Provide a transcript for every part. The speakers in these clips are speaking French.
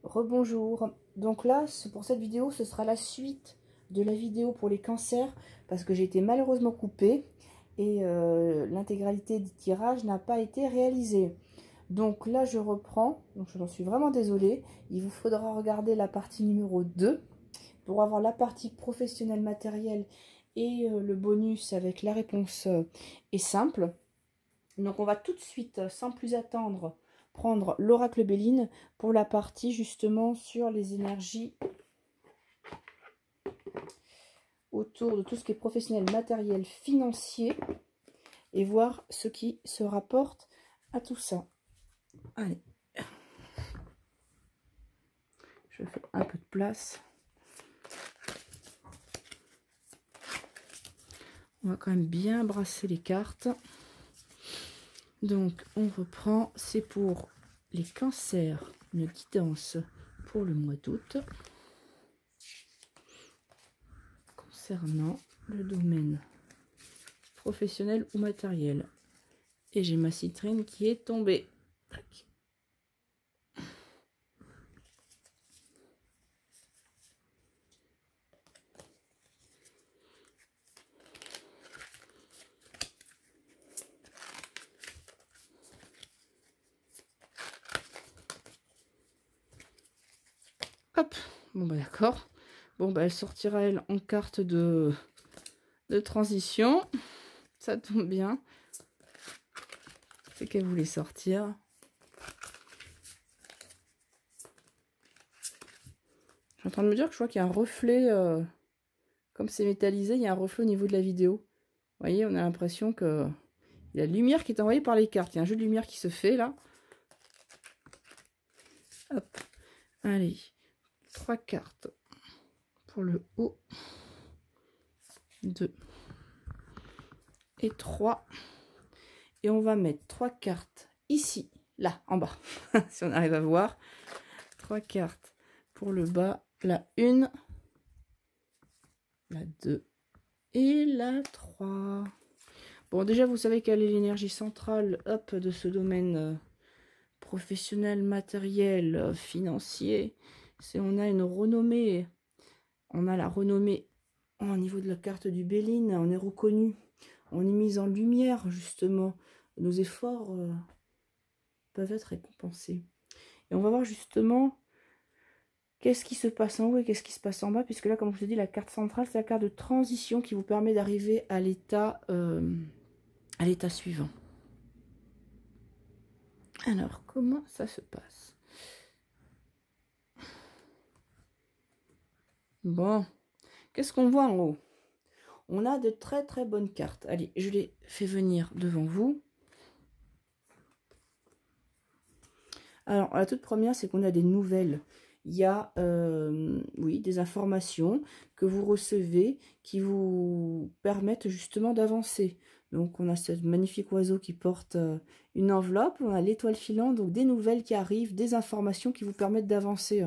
Rebonjour. Donc là, pour cette vidéo, ce sera la suite de la vidéo pour les cancers parce que j'ai été malheureusement coupée et l'intégralité du tirage n'a pas été réalisée. Donc là, je reprends. Donc j'en suis vraiment désolée. Il vous faudra regarder la partie numéro 2 pour avoir la partie professionnelle matérielle et le bonus avec la réponse est simple. Donc on va tout de suite, sans plus attendre, prendre l'oracle Béline pour la partie justement sur les énergies autour de tout ce qui est professionnel, matériel, financier et voir ce qui se rapporte à tout ça. Allez, je fais un peu de place. On va quand même bien brasser les cartes. Donc on reprend, c'est pour les cancers, une guidance pour le mois d'août concernant le domaine professionnel ou matériel. Et j'ai ma citrine qui est tombée. Tac. Hop, bon bah d'accord. Bon bah elle sortira elle en carte de transition. Ça tombe bien. C'est qu'elle voulait sortir. Je suis en train de me dire que je vois qu'il y a un reflet, comme c'est métallisé, il y a un reflet au niveau de la vidéo. Vous voyez, on a l'impression que il y a la lumière qui est envoyée par les cartes. Il y a un jeu de lumière qui se fait là. Hop, allez, 3 cartes pour le haut, 2 et 3. Et on va mettre 3 cartes ici, là, en bas, si on arrive à voir. 3 cartes pour le bas, la 1, la 2 et la 3. Bon, déjà, vous savez quelle est l'énergie centrale hop, de ce domaine professionnel, matériel, financier. C'est on a une renommée. On a la renommée au niveau de la carte du Béline. On est reconnu. On est mis en lumière, justement. Nos efforts peuvent être récompensés. Et on va voir justement qu'est-ce qui se passe en haut et qu'est-ce qui se passe en bas. Puisque là, comme je vous ai dit, la carte centrale, c'est la carte de transition qui vous permet d'arriver à l'état suivant. Alors, comment ça se passe? Bon, qu'est-ce qu'on voit en haut? On a de très très bonnes cartes. Allez, je les fais venir devant vous. Alors, la toute première, c'est qu'on a des nouvelles. Il y a, oui, des informations que vous recevez qui vous permettent justement d'avancer. Donc, on a ce magnifique oiseau qui porte une enveloppe. On a l'étoile filante, donc des nouvelles qui arrivent, des informations qui vous permettent d'avancer.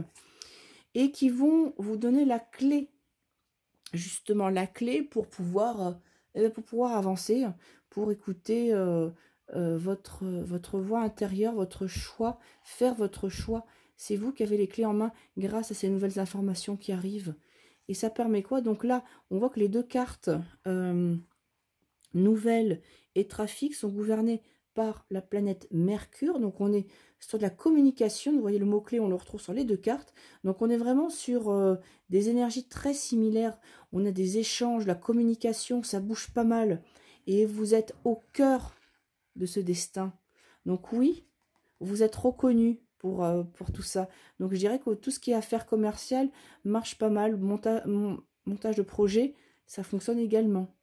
Et qui vont vous donner la clé, justement la clé pour pouvoir avancer, pour écouter votre voix intérieure, votre choix, faire votre choix. C'est vous qui avez les clés en main grâce à ces nouvelles informations qui arrivent. Et ça permet quoi? Donc là, on voit que les deux cartes nouvelles et trafic sont gouvernées par la planète Mercure. Donc on est sur de la communication. Vous voyez le mot-clé, on le retrouve sur les deux cartes. Donc on est vraiment sur des énergies très similaires. On a des échanges, la communication, ça bouge pas mal. Et vous êtes au cœur de ce destin. Donc oui, vous êtes reconnu pour tout ça. Donc je dirais que tout ce qui est affaires commerciales marche pas mal. Montage de projet, ça fonctionne également.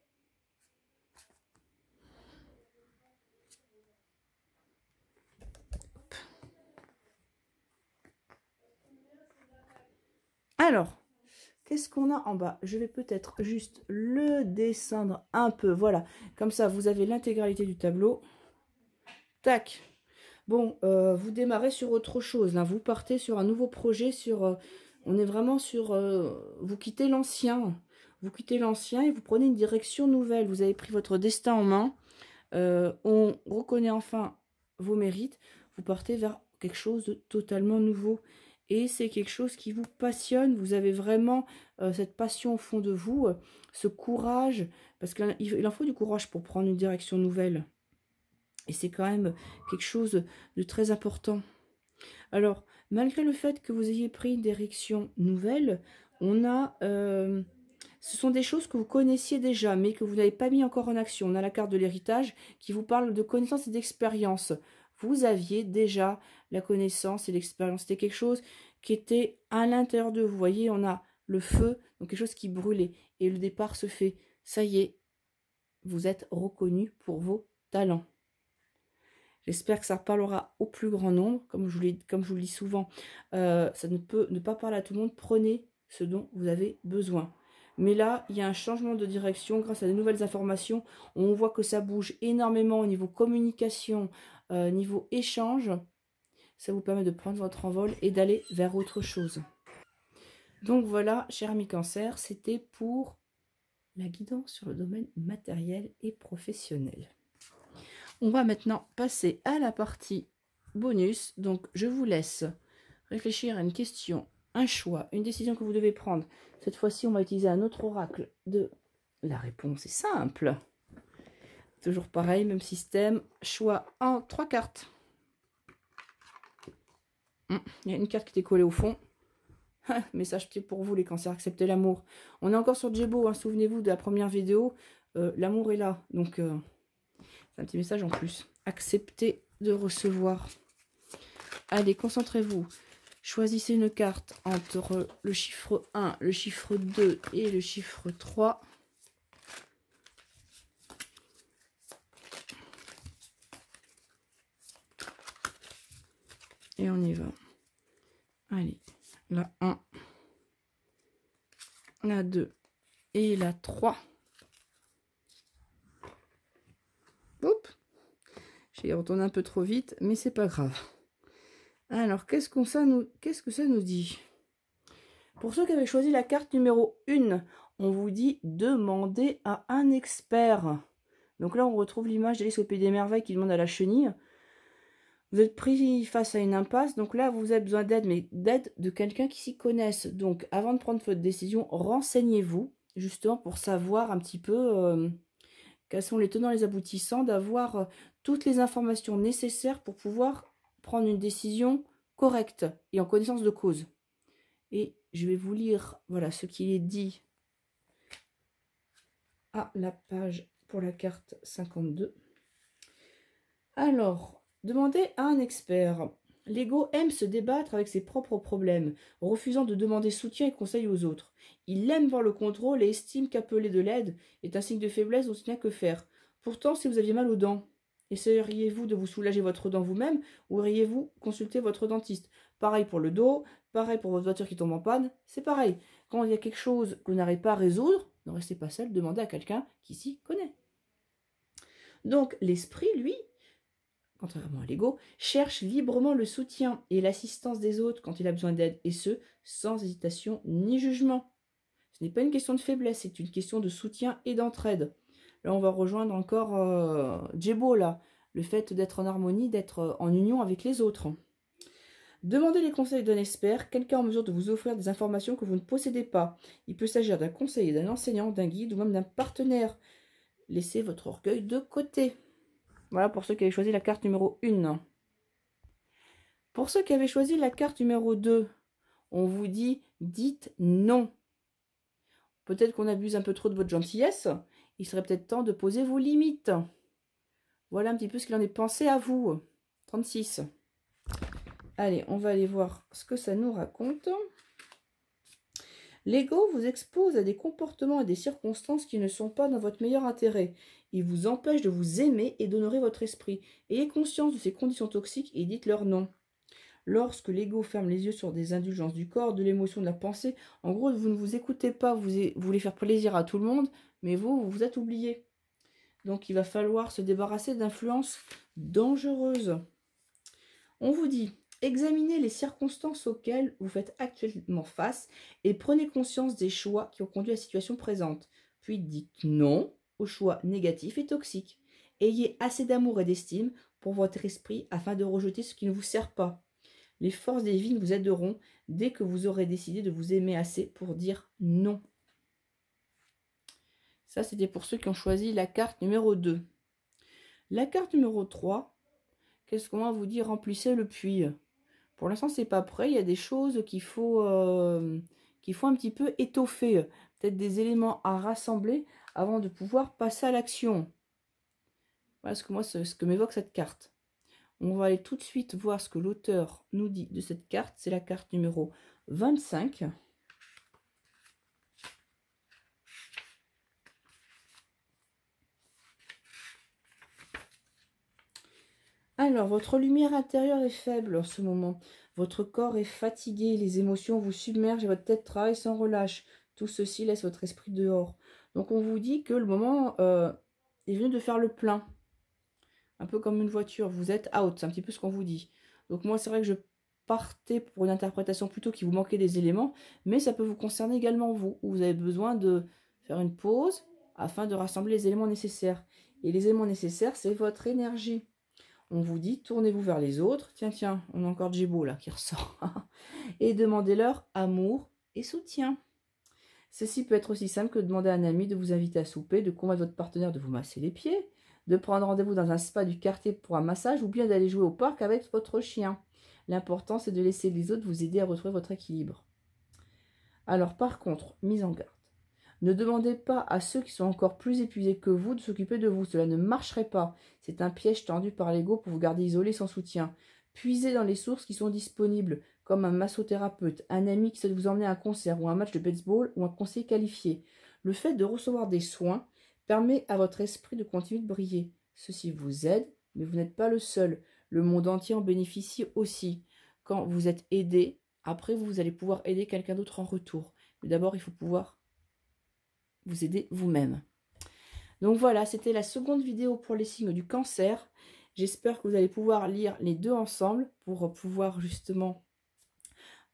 Alors, qu'est-ce qu'on a en bas? Je vais peut-être juste le descendre un peu. Voilà, comme ça, vous avez l'intégralité du tableau. Tac. Bon, vous démarrez sur autre chose. Là. Vous partez sur un nouveau projet. On est vraiment sur... vous quittez l'ancien. Vous quittez l'ancien et vous prenez une direction nouvelle. Vous avez pris votre destin en main. On reconnaît enfin vos mérites. Vous partez vers quelque chose de totalement nouveau. et c'est quelque chose qui vous passionne. Vous avez vraiment cette passion au fond de vous, ce courage, parce qu'il en faut du courage pour prendre une direction nouvelle. Et c'est quand même quelque chose de très important. Alors, malgré le fait que vous ayez pris une direction nouvelle, on a... ce sont des choses que vous connaissiez déjà, mais que vous n'avez pas mis encore en action. On a la carte de l'héritage qui vous parle de connaissances et d'expérience. Vous aviez déjà la connaissance et l'expérience. C'était quelque chose qui était à l'intérieur de vous. Vous voyez, on a le feu, donc quelque chose qui brûlait. Et le départ se fait. Ça y est, vous êtes reconnu pour vos talents. J'espère que ça parlera au plus grand nombre. Comme je vous le dis souvent, ça ne peut ne pas parler à tout le monde. Prenez ce dont vous avez besoin. Mais là, il y a un changement de direction grâce à de nouvelles informations. On voit que ça bouge énormément au niveau communication, niveau échange. Ça vous permet de prendre votre envol et d'aller vers autre chose. Donc voilà, cher ami Cancer, c'était pour la guidance sur le domaine matériel et professionnel. On va maintenant passer à la partie bonus. Donc, je vous laisse réfléchir à une question, un choix, une décision que vous devez prendre. Cette fois-ci, on va utiliser un autre oracle de la réponse. C'est simple. Toujours pareil, même système. Choix en 3 cartes. Il y a une carte qui était collée au fond. Message pour vous, les cancers, acceptez l'amour. On est encore sur Djebo, hein, souvenez-vous de la première vidéo. L'amour est là, donc... un petit message en plus. Acceptez de recevoir. Allez, concentrez-vous. Choisissez une carte entre le chiffre 1, le chiffre 2 et le chiffre 3. Et on y va. Allez, la 1, la 2 et la 3. Oups, j'ai retourné un peu trop vite, mais c'est pas grave. Alors, qu'est-ce que ça nous dit? Pour ceux qui avaient choisi la carte numéro 1, on vous dit demandez à un expert. Donc là, on retrouve l'image d'Alice au Pays des Merveilles qui demande à la chenille. Vous êtes pris face à une impasse, donc là, vous avez besoin d'aide, mais d'aide de quelqu'un qui s'y connaisse. Donc, avant de prendre votre décision, renseignez-vous, justement, pour savoir un petit peu... quels sont les tenants et les aboutissants, d'avoir toutes les informations nécessaires pour pouvoir prendre une décision correcte et en connaissance de cause. Et je vais vous lire, voilà, ce qu'il est dit à la page pour la carte 52. Alors, demandez à un expert. L'ego aime se débattre avec ses propres problèmes, refusant de demander soutien et conseil aux autres. Il aime voir le contrôle et estime qu'appeler de l'aide est un signe de faiblesse dont il n'y a que faire. Pourtant, si vous aviez mal aux dents, essayeriez-vous de vous soulager votre dent vous-même ou iriez-vous consulter votre dentiste? Pareil pour le dos, pareil pour votre voiture qui tombe en panne, c'est pareil. Quand il y a quelque chose que vous n'arrivez pas à résoudre, ne restez pas seul, demandez à quelqu'un qui s'y connaît. Donc, l'esprit, lui, contrairement à l'ego, cherche librement le soutien et l'assistance des autres quand il a besoin d'aide, et ce, sans hésitation ni jugement. Ce n'est pas une question de faiblesse, c'est une question de soutien et d'entraide. Là, on va rejoindre encore Djebo, là, le fait d'être en harmonie, d'être en union avec les autres. Demandez les conseils d'un expert, quelqu'un en mesure de vous offrir des informations que vous ne possédez pas. Il peut s'agir d'un conseiller, d'un enseignant, d'un guide ou même d'un partenaire. Laissez votre orgueil de côté. Voilà pour ceux qui avaient choisi la carte numéro 1. Pour ceux qui avaient choisi la carte numéro 2, on vous dit « dites non ». Peut-être qu'on abuse un peu trop de votre gentillesse. Il serait peut-être temps de poser vos limites. Voilà un petit peu ce qu'il en est pensé à vous. 36. Allez, on va aller voir ce que ça nous raconte. L'ego vous expose à des comportements et des circonstances qui ne sont pas dans votre meilleur intérêt. Il vous empêche de vous aimer et d'honorer votre esprit. Ayez conscience de ces conditions toxiques et dites-leur non. Lorsque l'ego ferme les yeux sur des indulgences du corps, de l'émotion, de la pensée, en gros, vous ne vous écoutez pas, vous voulez faire plaisir à tout le monde, mais vous vous êtes oublié. Donc, il va falloir se débarrasser d'influences dangereuses. On vous dit, examinez les circonstances auxquelles vous faites actuellement face et prenez conscience des choix qui ont conduit à la situation présente. Puis dites non aux choix négatifs et toxiques. Ayez assez d'amour et d'estime pour votre esprit afin de rejeter ce qui ne vous sert pas. Les forces divines vous aideront dès que vous aurez décidé de vous aimer assez pour dire non. Ça, c'était pour ceux qui ont choisi la carte numéro 2. La carte numéro 3, qu'est-ce qu'on va vous dire? Remplissez le puits. Pour l'instant, c'est pas prêt. Il y a des choses qu'il faut un petit peu étoffer. Peut-être des éléments à rassembler avant de pouvoir passer à l'action. Voilà ce que m'évoque cette carte. On va aller tout de suite voir ce que l'auteur nous dit de cette carte. C'est la carte numéro 25. Alors, votre lumière intérieure est faible en ce moment. Votre corps est fatigué, les émotions vous submergent et votre tête travaille sans relâche. Tout ceci laisse votre esprit dehors. Donc, on vous dit que le moment est venu de faire le plein. Un peu comme une voiture, vous êtes out, c'est un petit peu ce qu'on vous dit. Donc, moi, c'est vrai que je partais pour une interprétation plutôt qui vous manquait des éléments, mais ça peut vous concerner également vous, où vous avez besoin de faire une pause afin de rassembler les éléments nécessaires. Et les éléments nécessaires, c'est votre énergie. On vous dit, tournez-vous vers les autres. Tiens, on a encore Djibo là qui ressort. Et demandez-leur amour et soutien. Ceci peut être aussi simple que de demander à un ami de vous inviter à souper, de convaincre votre partenaire de vous masser les pieds, de prendre rendez-vous dans un spa du quartier pour un massage ou bien d'aller jouer au parc avec votre chien. L'important, c'est de laisser les autres vous aider à retrouver votre équilibre. Alors, par contre, mise en garde. Ne demandez pas à ceux qui sont encore plus épuisés que vous de s'occuper de vous. Cela ne marcherait pas. C'est un piège tendu par l'ego pour vous garder isolé sans soutien. Puisez dans les sources qui sont disponibles, comme un massothérapeute, un ami qui souhaite vous emmener à un concert ou un match de baseball ou un conseiller qualifié. Le fait de recevoir des soins permet à votre esprit de continuer de briller. Ceci vous aide, mais vous n'êtes pas le seul. Le monde entier en bénéficie aussi. Quand vous êtes aidé, après vous allez pouvoir aider quelqu'un d'autre en retour. Mais d'abord, il faut pouvoir vous aider vous-même. Donc voilà, c'était la seconde vidéo pour les signes du cancer. J'espère que vous allez pouvoir lire les deux ensemble pour pouvoir justement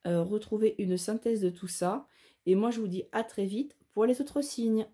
retrouver une synthèse de tout ça. Et moi, je vous dis à très vite pour les autres signes.